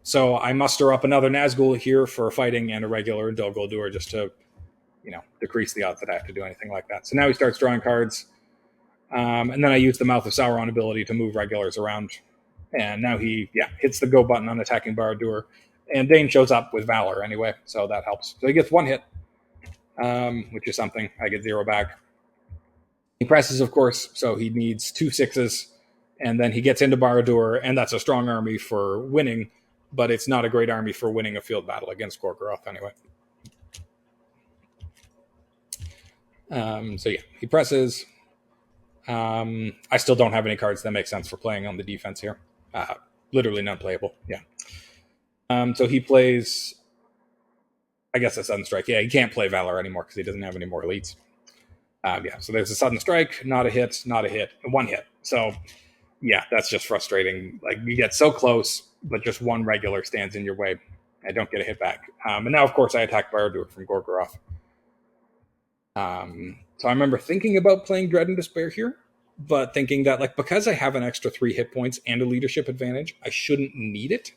So I muster up another Nazgul here for fighting and a regular Dol Guldur just to, decrease the odds that I have to do anything like that. So now he starts drawing cards. And then I use the Mouth of Sauron ability to move regulars around. And now he, hits the go button on attacking Barad-dûr. And Dane shows up with Valor anyway, so that helps. So he gets 1 hit, which is something. I get 0 back. He presses, of course, so he needs 2 6s, and then he gets into Barad-dûr, and that's a strong army for winning, but it's not a great army for winning a field battle against Gorgoroth anyway. So yeah, he presses. I still don't have any cards that make sense for playing on the defense here. Literally not playable, yeah. So he plays, I guess, a Sudden Strike. Yeah, he can't play Valor anymore because he doesn't have any more elites. So there's a Sudden Strike, not a hit, 1 hit. So, yeah, that's just frustrating. Like, you get so close, but just 1 regular stands in your way. I don't get a hit back. And now, of course, I attack Barad-dûr from Gorgoroth. So I remember thinking about playing Dread and Despair here, but thinking that, because I have an extra 3 hit points and a leadership advantage, I shouldn't need it.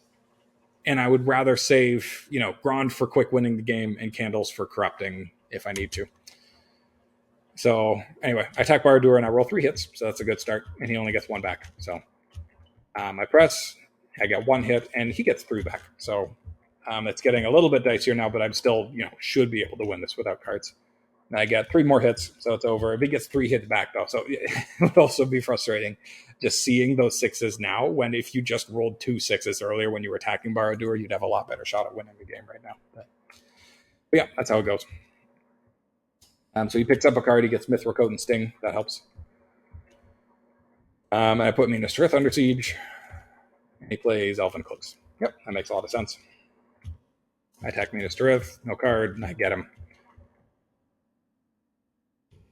And I would rather save, Grond for quick winning the game and Candles for corrupting if I need to. So anyway, I attack Barad-dûr and I roll 3 hits, so that's a good start. And he only gets 1 back. So I press, I get 1 hit, and he gets 3 back. So it's getting a little bit dicier now, but I'm still, should be able to win this without cards. And I get 3 more hits, so it's over. If he gets 3 hits back, though, so it would also be frustrating just seeing those 6s now, when if you just rolled 2 6s earlier when you were attacking Barad-dûr, you'd have a lot better shot at winning the game right now. But yeah, that's how it goes. So he picks up a card, he gets Mithril Coat and Sting, that helps. And I put Minas Tirith under siege, and he plays Elven Cloaks. Yep, that makes a lot of sense. I attack Minas Tirith, no card, and I get him.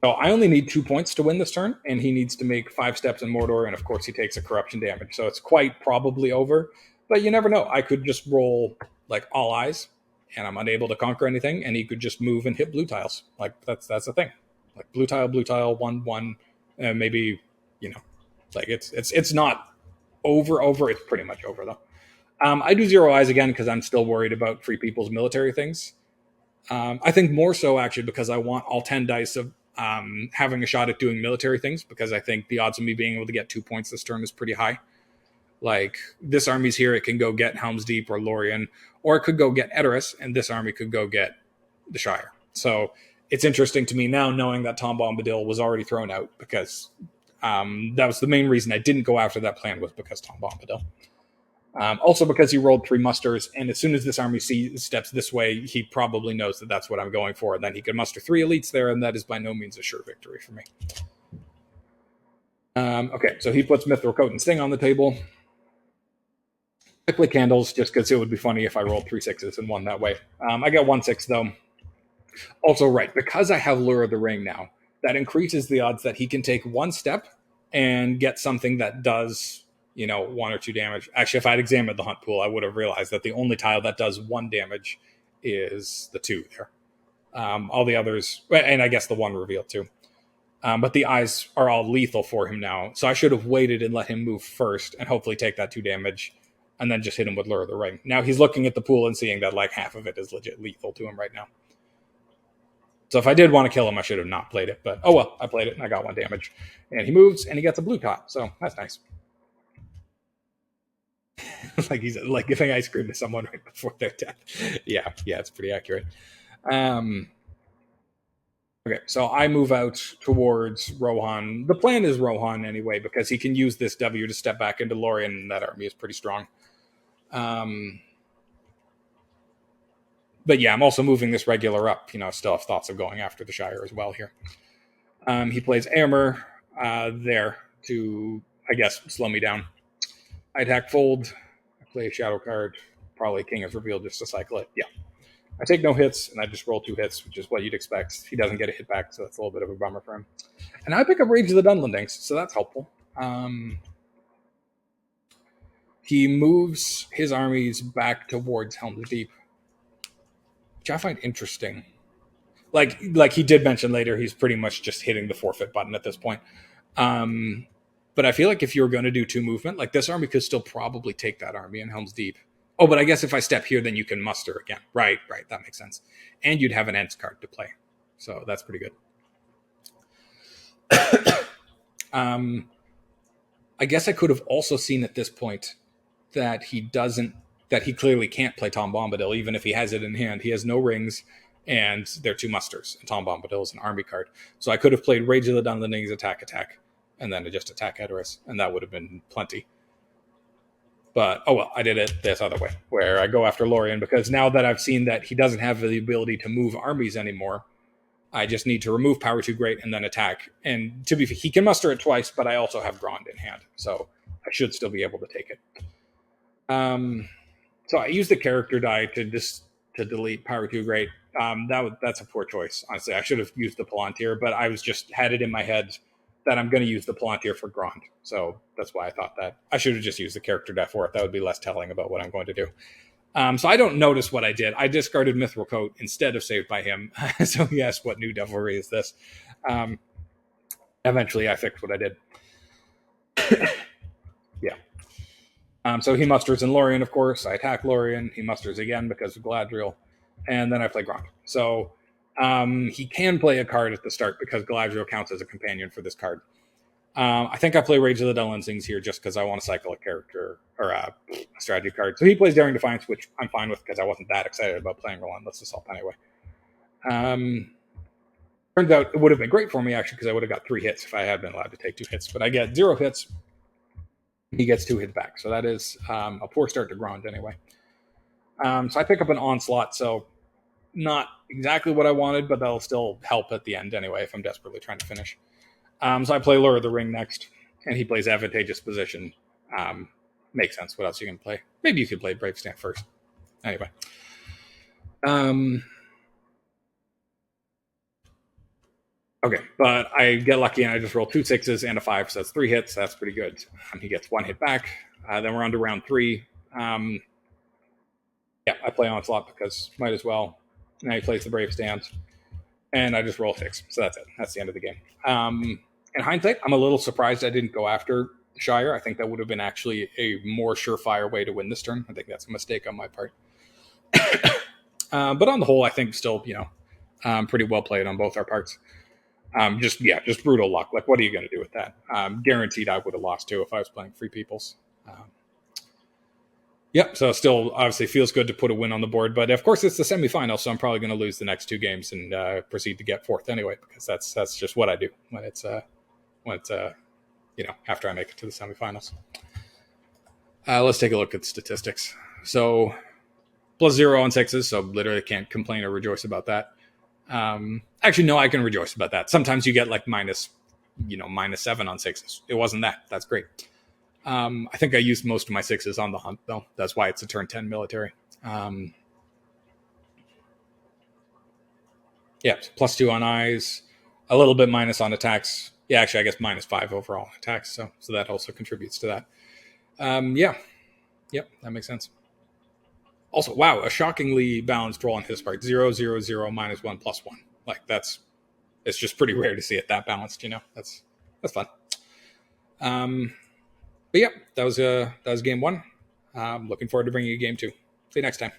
So I only need 2 points to win this turn, and he needs to make 5 steps in Mordor, and of course he takes a corruption damage. So it's quite probably over, but you never know. I could just roll like all eyes, and I'm unable to conquer anything, and he could just move and hit blue tiles. Like that's the thing. Like blue tile, 1/1, and maybe you know, like it's not over. It's pretty much over though. I do zero eyes again because I'm still worried about free people's military things. I think more so actually because I want all 10 dice of having a shot at doing military things, because I think the odds of me being able to get 2 points this turn is pretty high. Like this army's here, it can go get Helm's Deep or Lorien, or it could go get Edoras, and this army could go get the Shire. So it's interesting to me now knowing that Tom Bombadil was already thrown out, because that was the main reason I didn't go after that plan, was because Tom Bombadil. Also because he rolled 3 musters, and as soon as this army steps this way, he probably knows that that's what I'm going for, and then he can muster 3 elites there, and that is by no means a sure victory for me. Okay, so he puts Mithril Coat and Sting on the table. I play Candles just because it would be funny if I rolled 3 6s and won that way. I get 1 6 though. Also, right, because I have Lure of the Ring now, that increases the odds that he can take 1 step and get something that does 1 or 2 damage. Actually, if I'd examined the hunt pool, I would have realized that the only tile that does 1 damage is the 2 there. All the others, and I guess the 1 revealed too. But the eyes are all lethal for him now, so I should have waited and let him move first and hopefully take that 2 damage, and then just hit him with Lure of the Ring. Now he's looking at the pool and seeing that like half of it is legit lethal to him right now. So if I did want to kill him, I should have not played it. But oh well, I played it and I got 1 damage. And he moves and he gets a blue top, so that's nice. Like he's like giving ice cream to someone right before their death. Yeah, it's pretty accurate. Okay, so I move out towards Rohan. The plan is Rohan anyway, because he can use this W to step back into Lorien, and that army is pretty strong. But yeah, I'm also moving this regular up. Still have thoughts of going after the Shire as well here. He plays Aemir there to, I guess, slow me down. I attack Fold. I play a Shadow card. Probably King is revealed just to cycle it. Yeah. I take no hits, and I just roll 2 hits, which is what you'd expect. He doesn't get a hit back, so that's a little bit of a bummer for him. And I pick up Rage of the Dunlendings, so that's helpful. He moves his armies back towards Helm's Deep, which I find interesting. Like he did mention later, he's pretty much just hitting the forfeit button at this point. But I feel like if you were going to do 2 movement, like this army could still probably take that army in Helm's Deep. Oh, but I guess if I step here, then you can muster again. Right, that makes sense. And you'd have an Ents card to play. So that's pretty good. I guess I could have also seen at this point that he clearly can't play Tom Bombadil, even if he has it in hand. He has no rings, and they're 2 musters. And Tom Bombadil is an army card. So I could have played Rage of the Dunlendings, attack, and then just attack Edoras, and that would have been plenty. But, oh well, I did it this other way, where I go after Lorien, because now that I've seen that he doesn't have the ability to move armies anymore, I just need to remove Power 2 Great and then attack. And to be fair, he can muster it twice, but I also have Grond in hand, so I should still be able to take it. So I use the character die to delete Power 2 Great. That's a poor choice, honestly. I should have used the Palantir, but I had it in my head that I'm going to use the Palantir for Grond. So that's why I thought that. I should have just used the character die for it. That would be less telling about what I'm going to do. So I don't notice what I did. I discarded Mithril Coat instead of Saved by Him. So yes, what new devilry is this? Eventually I fixed what I did. Yeah. So he musters in Lorien, of course. I attack Lorien. He musters again because of Galadriel. And then I play Grond. So he can play a card at the start because Galadriel counts as a companion for this card. I think I play Rage of the Dunlendings here just because I want to cycle a character or a strategy card. So he plays Daring Defiance, which I'm fine with because I wasn't that excited about playing Relentless Assault anyway. Turns out it would have been great for me actually because I would have got 3 hits if I had been allowed to take 2 hits. But I get 0 hits. He gets 2 hits back. So that is a poor start to Grond anyway. So I pick up an Onslaught. So not exactly what I wanted, but that'll still help at the end anyway if I'm desperately trying to finish. So I play Lure of the Ring next, and he plays Advantageous Position. Makes sense. What else are you can play? Maybe you could play Brave Stand first. Anyway. Okay, but I get lucky and I just roll 2 6s and a 5, so that's 3 hits. That's pretty good. He gets 1 hit back. Then we're on to round 3. Yeah, I play Onslaught because might as well. Now he plays the Brave Stand, and I just roll 6. So that's it. That's the end of the game. In hindsight, I'm a little surprised I didn't go after Shire. I think that would have been actually a more surefire way to win this turn. I think that's a mistake on my part. But on the whole, I think still, pretty well played on both our parts. Just brutal luck. Like, what are you going to do with that? Guaranteed I would have lost too if I was playing Free Peoples. Yep, so still obviously feels good to put a win on the board, but of course it's the semifinal, so I'm probably going to lose the next 2 games and proceed to get 4th anyway, because that's just what I do when it's after I make it to the semifinals. Let's take a look at statistics. So +0 on 6s, so literally can't complain or rejoice about that. Actually, no, I can rejoice about that. Sometimes you get like -7 on 6s. It wasn't that. That's great. I think I used most of my 6s on the hunt, though. That's why it's a turn 10 military. +2 on eyes, a little bit minus on attacks. Yeah, actually, I guess -5 overall attacks. So that also contributes to that. That makes sense. Also, wow, a shockingly balanced roll on his part. 0, 0, 0, -1, +1. Like it's just pretty rare to see it that balanced. That's fun. But yeah, that was game 1. I'm looking forward to bringing you game 2. See you next time.